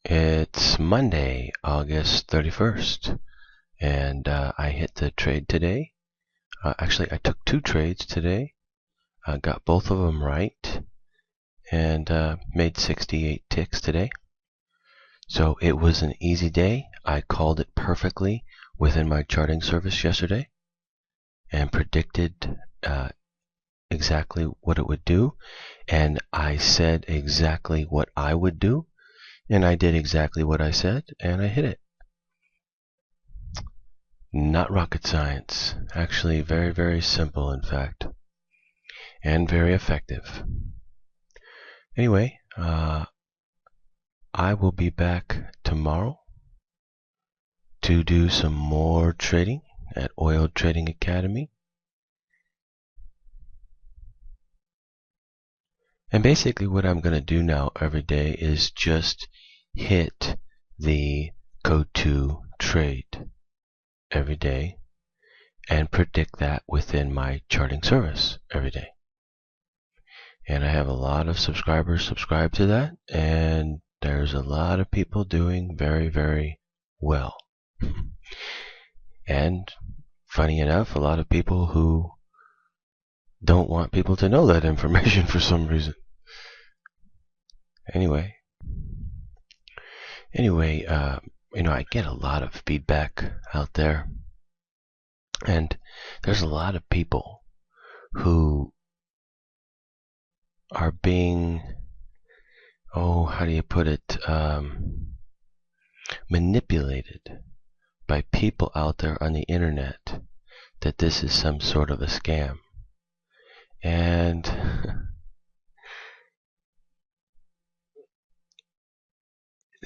It's Monday, August 31st, and I hit the trade today. Actually, I took two trades today. I got both of them right, and made 68 ticks today. So it was an easy day. I called it perfectly within my charting service yesterday and predicted exactly what it would do, and I said exactly what I would do, and I did exactly what I said, and I hit it. Not rocket science. Actually, very, very simple, in fact, and very effective. Anyway, I will be back tomorrow to do some more trading at Oil Trading Academy. And basically what I'm going to do now every day is just hit the go-to trade every day and predict that within my charting service every day. And I have a lot of subscribers subscribed to that, and there's a lot of people doing very, very well. And funny enough, a lot of people who don't want people to know that information for some reason. Anyway, I get a lot of feedback out there, and there's a lot of people who are being, how do you put it, manipulated by people out there on the internet that this is some sort of a scam. And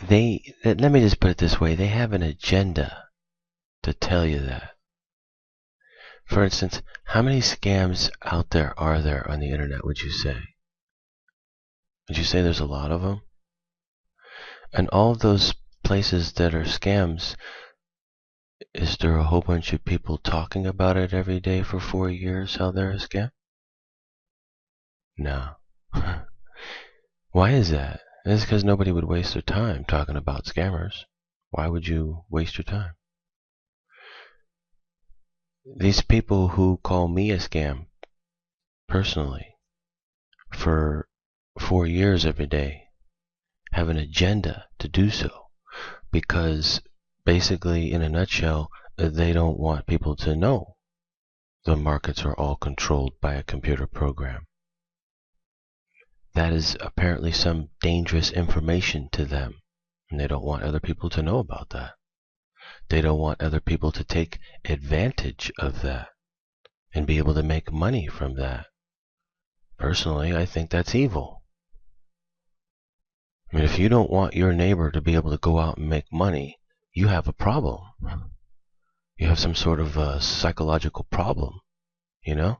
let me just put it this way, they have an agenda to tell you that. For instance, how many scams out there are there on the internet, would you say? Would you say there's a lot of them? And all of those places that are scams, is there a whole bunch of people talking about it every day for 4 years, how they're a scam? No. Why is that? It's because nobody would waste their time talking about scammers. Why would you waste your time? These people who call me a scam, personally, for 4 years every day, have an agenda to do so. Because, basically, in a nutshell, they don't want people to know the markets are all controlled by a computer program. That is apparently some dangerous information to them, and they don't want other people to know about that. They don't want other people to take advantage of that and be able to make money from that. Personally, I think that's evil. I mean, if you don't want your neighbor to be able to go out and make money, you have a problem. You have some sort of a psychological problem, you know?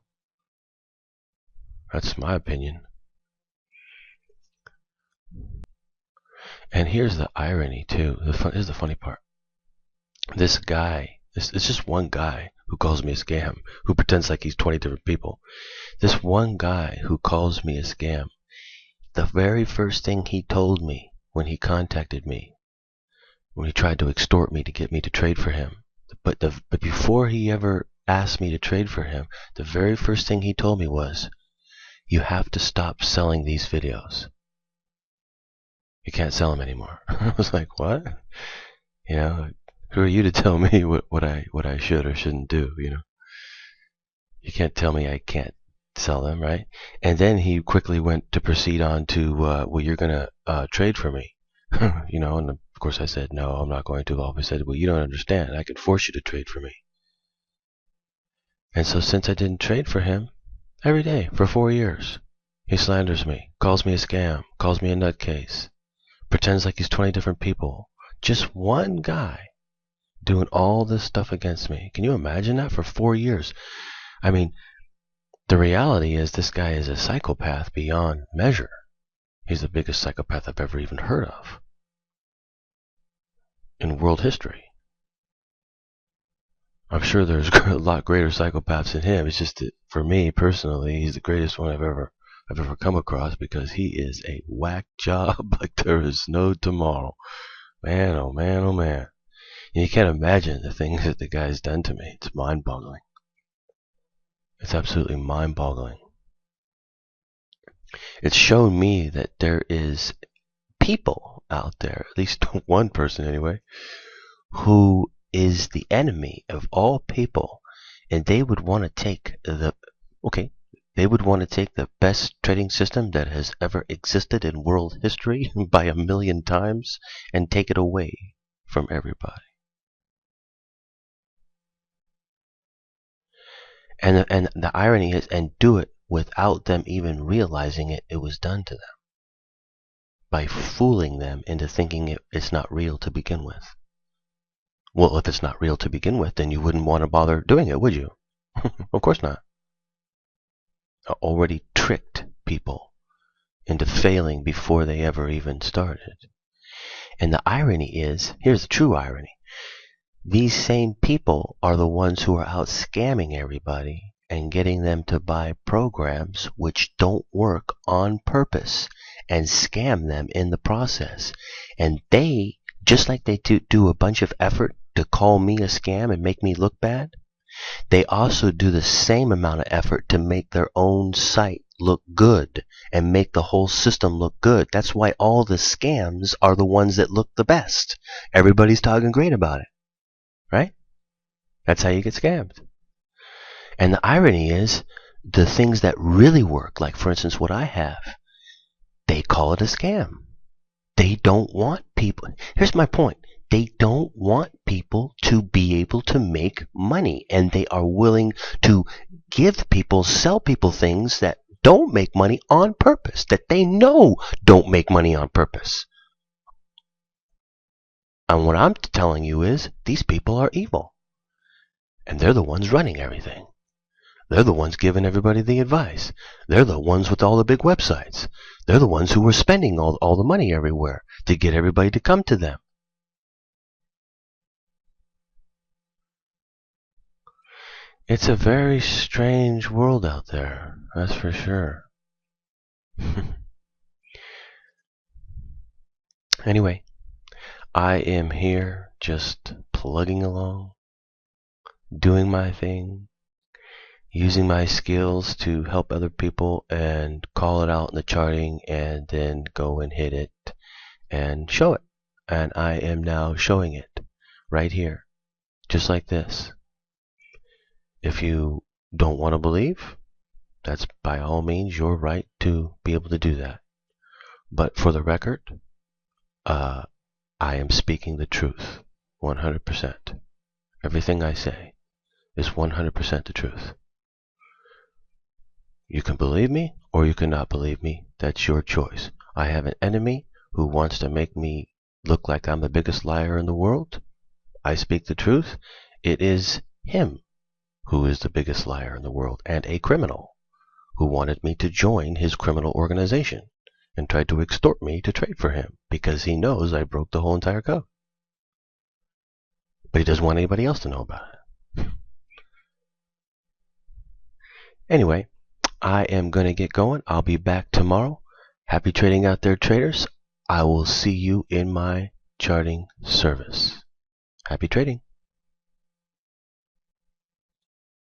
That's my opinion. And here's the irony, too. Here's the funny part. This guy, it's just one guy who calls me a scam, who pretends like he's 20 different people. This one guy who calls me a scam, the very first thing he told me when he contacted me, when he tried to extort me to get me to trade for him, but before he ever asked me to trade for him, the very first thing he told me was, you have to stop selling these videos. You can't sell them anymore. I was like, what? You know, who are you to tell me what I should or shouldn't do, you know? You can't tell me I can't sell them, right? And then he quickly went to proceed on to, well, you're going to trade for me. You know, and of course I said, no, I'm not going to. He said, well, you don't understand. I could force you to trade for me. And so since I didn't trade for him, every day for 4 years, he slanders me, calls me a scam, calls me a nutcase, pretends like he's 20 different people. Just one guy doing all this stuff against me. Can you imagine that for 4 years? I mean, the reality is this guy is a psychopath beyond measure. He's the biggest psychopath I've ever even heard of in world history. I'm sure there's a lot greater psychopaths than him. It's just that for me personally, he's the greatest one I've ever I've ever come across, because he is a whack job like there is no tomorrow. Man, oh man, oh man. You can't imagine the things that the guy's done to me. It's mind-boggling. It's absolutely mind-boggling. It's shown me that there is people out there, at least one person anyway, who is the enemy of all people, and they would want to take the best trading system that has ever existed in world history by 1,000,000 times and take it away from everybody. And the irony is, and do it without them even realizing it was done to them, by fooling them into thinking it's not real to begin with. Well, if it's not real to begin with, then you wouldn't want to bother doing it, would you? Of course not. I already tricked people into failing before they ever even started. And the irony is, here's the true irony. These same people are the ones who are out scamming everybody and getting them to buy programs which don't work on purpose and scam them in the process. And they, just like they do a bunch of effort to call me a scam and make me look bad, they also do the same amount of effort to make their own site look good and make the whole system look good. That's why all the scams are the ones that look the best. Everybody's talking great about it. Right? That's how you get scammed. And the irony is, the things that really work, like for instance what I have, they call it a scam. They don't want people. Here's my point. They don't want people to be able to make money, and they are willing to sell people things that don't make money on purpose, that they know don't make money on purpose. And what I'm telling you is, these people are evil. And they're the ones running everything. They're the ones giving everybody the advice. They're the ones with all the big websites. They're the ones who are spending all the money everywhere to get everybody to come to them. It's a very strange world out there, that's for sure. Anyway, I am here just plugging along, doing my thing, using my skills to help other people and call it out in the charting, and then go and hit it and show it. And I am now showing it right here, just like this. If you don't want to believe, that's by all means your right to be able to do that. But for the record, I am speaking the truth, 100%. Everything I say is 100% the truth. You can believe me or you cannot believe me. That's your choice. I have an enemy who wants to make me look like I'm the biggest liar in the world. I speak the truth. It is him who is the biggest liar in the world, and a criminal who wanted me to join his criminal organization and tried to extort me to trade for him because he knows I broke the whole entire code. But he doesn't want anybody else to know about it. Anyway, I am going to get going. I'll be back tomorrow. Happy trading out there, traders. I will see you in my charting service. Happy trading.